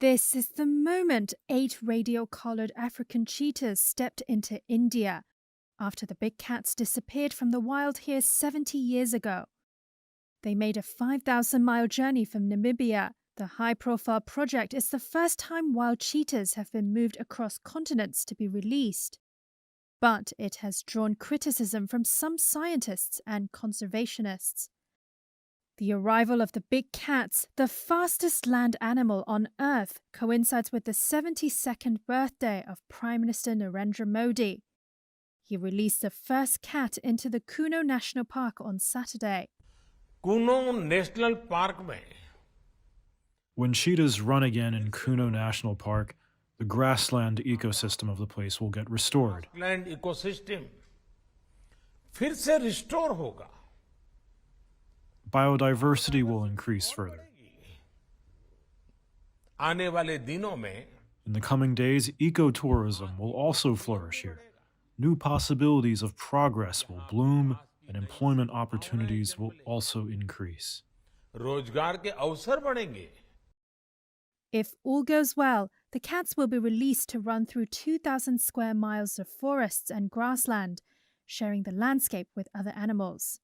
This is the moment 8 radial-collared African cheetahs stepped into India after the big cats disappeared from the wild here 70 years ago. They made a 5,000-mile journey from Namibia. The high-profile project is the first time wild cheetahs have been moved across continents to be released. But it has drawn criticism from some scientists and conservationists. The arrival of the big cats, the fastest land animal on Earth, coincides with the 72nd birthday of Prime Minister Narendra Modi. He released the first cat into the Kuno National Park on Saturday. Kuno National Park mein. When cheetahs run again in Kuno National Park, the grassland ecosystem of the place will get restored. Grassland ecosystem फिर से restore होगा. Biodiversity will increase further. आने वाले दिनों में In the coming days, ecotourism will also flourish here. New possibilities of progress will bloom, and employment opportunities will also increase. रोजगार के अवसर बढ़ेंगे. If all goes well, the cats will be released to run through 2,000 square miles of forests and grassland, sharing the landscape with other animals.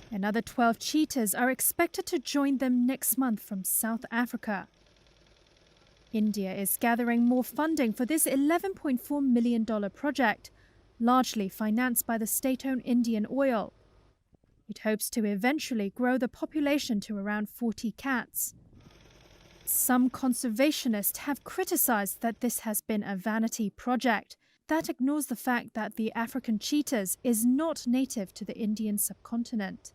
Another 12 cheetahs are expected to join them next month from South Africa. India is gathering more funding for this $11.4 million project, largely financed by the state-owned Indian Oil. It hopes to eventually grow the population to around 40 cats. Some conservationists have criticized that this has been a vanity project that ignores the fact that the African cheetahs is not native to the Indian subcontinent.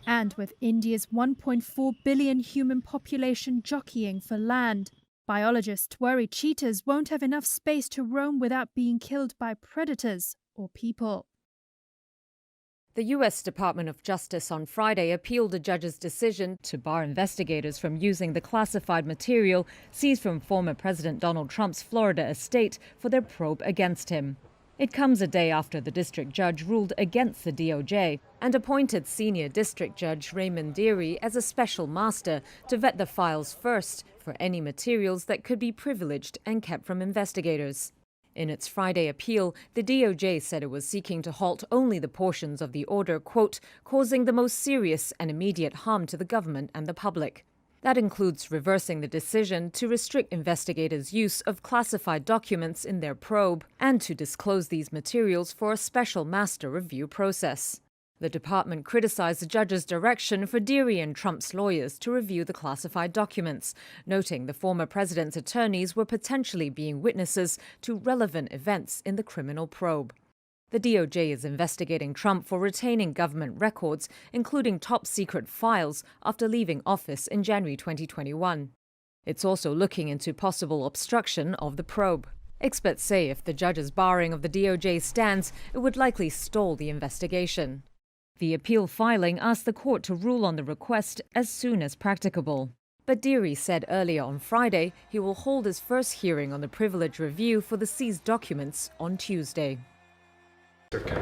And with India's 1.4 billion human population jockeying for land, biologists worry cheetahs won't have enough space to roam without being killed by predators or people. The U.S. Department of Justice on Friday appealed a judge's decision to bar investigators from using the classified material seized from former President Donald Trump's Florida estate for their probe against him. It comes a day after the district judge ruled against the DOJ and appointed senior district judge Raymond Deary as a special master to vet the files first for any materials that could be privileged and kept from investigators. In its Friday appeal, the DOJ said it was seeking to halt only the portions of the order, quote, causing the most serious and immediate harm to the government and the public. That includes reversing the decision to restrict investigators' use of classified documents in their probe and to disclose these materials for a special master review process. The department criticized the judge's direction for Deary and Trump's lawyers to review the classified documents, noting the former president's attorneys were potentially being witnesses to relevant events in the criminal probe. The DOJ is investigating Trump for retaining government records, including top-secret files, after leaving office in January 2021. It's also looking into possible obstruction of the probe. Experts say if the judge's barring of the DOJ stands, it would likely stall the investigation. The appeal filing asked the court to rule on the request as soon as practicable. But Deary said earlier on Friday he will hold his first hearing on the privilege review for the seized documents on Tuesday. In fact,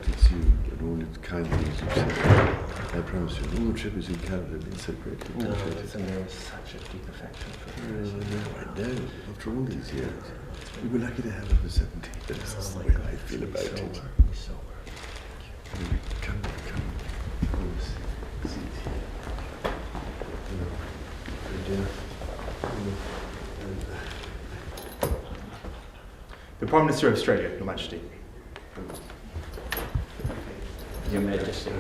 it's you and all its kind things you've said. I promise you, all the tributes in Canada have been separated. No, and there was such a deep affection for her. I know. After all these years, we were lucky to have her for 70 years. That's the way I feel about it. Be sober. Come. Sit here. The Prime Minister of Australia, Your Majesty. Your Majesty.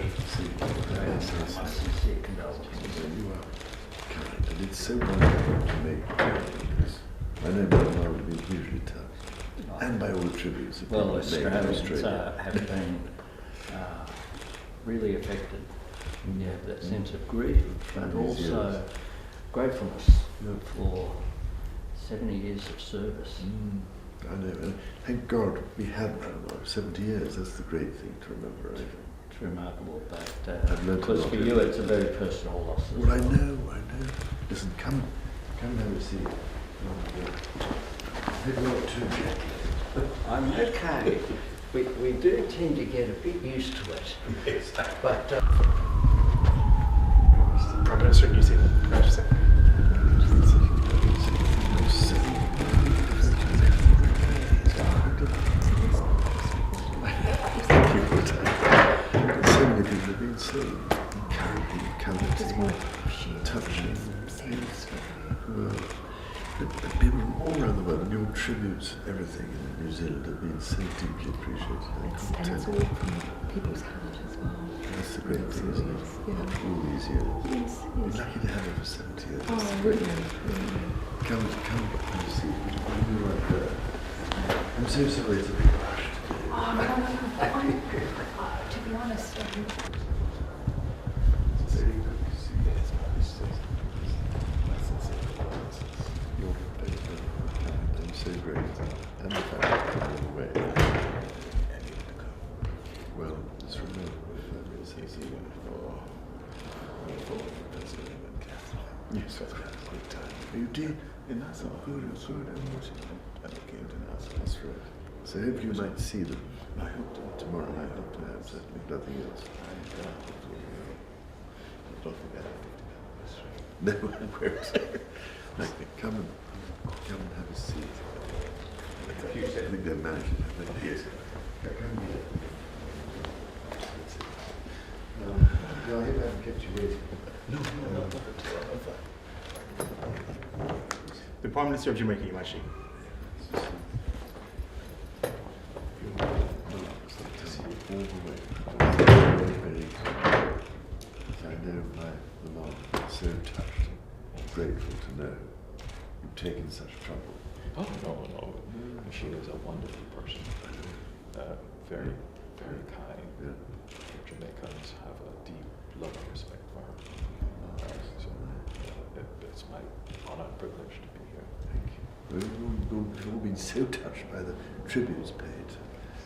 Sincere condolences. You are kind, and it's so wonderful to make this. I know Myanmar would have been hugely touched, and by all the tributes. Well, Australians have been really affected. You have that sense of grief, but also gratefulness for 70 years of service. I know, and thank God we had 70 years. That's the great thing to remember, I think. It's remarkable, but of course for you it's a very personal loss. Well, I know. Listen, come Come and have a seat. Maybe not too gently. I'm okay. We do tend to get a bit used to it. Yes. But Prime Minister of New Zealand, Majesty. So many people have been so encouraging, comforting, touching. Well, but people from all around the world, and your tributes, everything in New Zealand have been so deeply appreciated. And it's all from people's heart as well. That's the great thing, isn't it? Yeah. All these years. Yes, You're yes. lucky to have it for 70 years. Oh, really? Come and see. Would you right there? I'm so sorry, it's a bit rushed. Oh, no. To be honest, It's very good to see you. Your paper, I'm so grateful. And the fact that you're all the way. Well, it's remote. Yes, that's right. Good time. You did. And that's all good. It's good. That's right. So hopefully you might see them. I hope tomorrow night, perhaps. Nothing else. No, where is it? Come and have a seat. I think they're managing. Yes. Come here. That's it. No, I hope I haven't kept you waiting. No. The Prime Minister of Jamaica, Your Majesty. All the way. Very, very I know my Mama is so touched and grateful to know you've taken such trouble. Oh, no. She is a wonderful person. Very, very kind. Yeah. Jamaicans have a deep love and respect for her. It's my honor and privilege to be here. Thank you. We've all been so touched by the tributes paid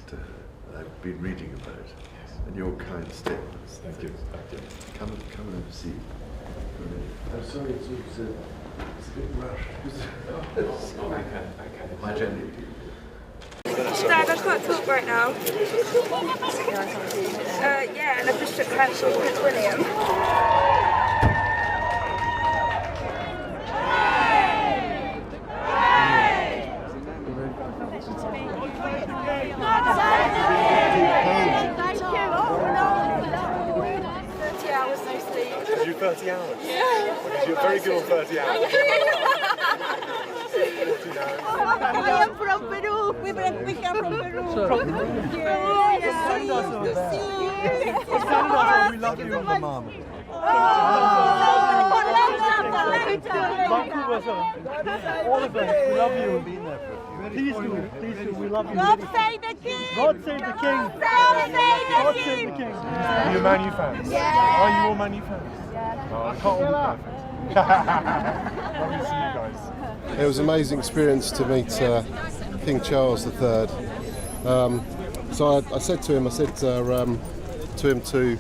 to her. I've been reading about it. And your kind statements. Thank you. Come and have a seat. I'm sorry it's a bit rushed. I can imagine. Dad, I can't talk right now. Yeah, and I've just shook hands with Prince William. Did you 30 hours? Yeah. Because you're very good on 30 hours. I am from Peru. We came from Peru. We love you on the mom. All of us, we love you. Please do, we love you. God save the king! God save the king! God save the king! Are you Man U fans? Yeah. Are you all Man U fans? Yeah. No, I can't all be perfect. Lovely to see you guys. It was an amazing experience to meet King Charles III. So I said to him to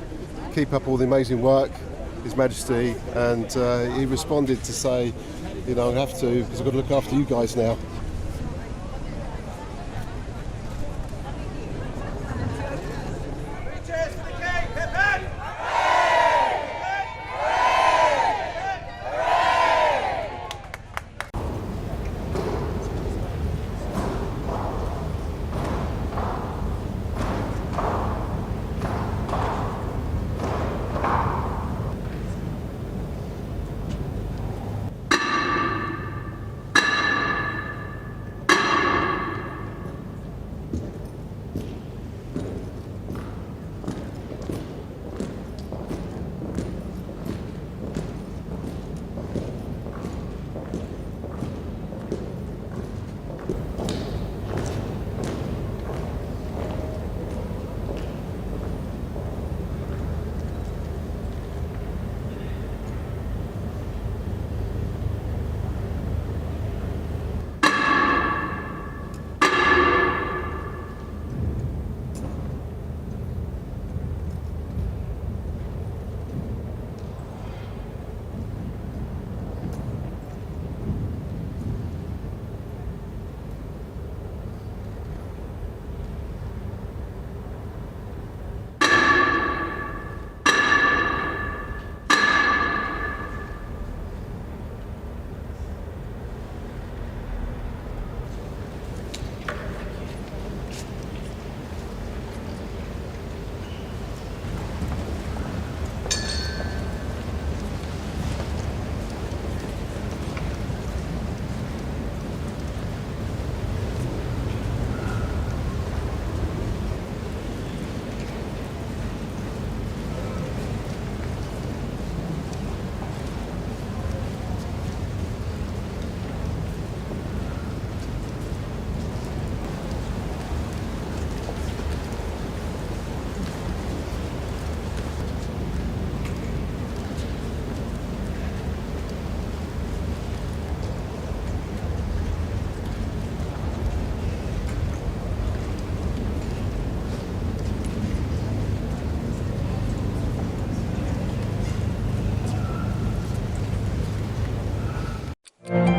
keep up all the amazing work, His Majesty, and he responded to say, you know, I have to because I've got to look after you guys now. you.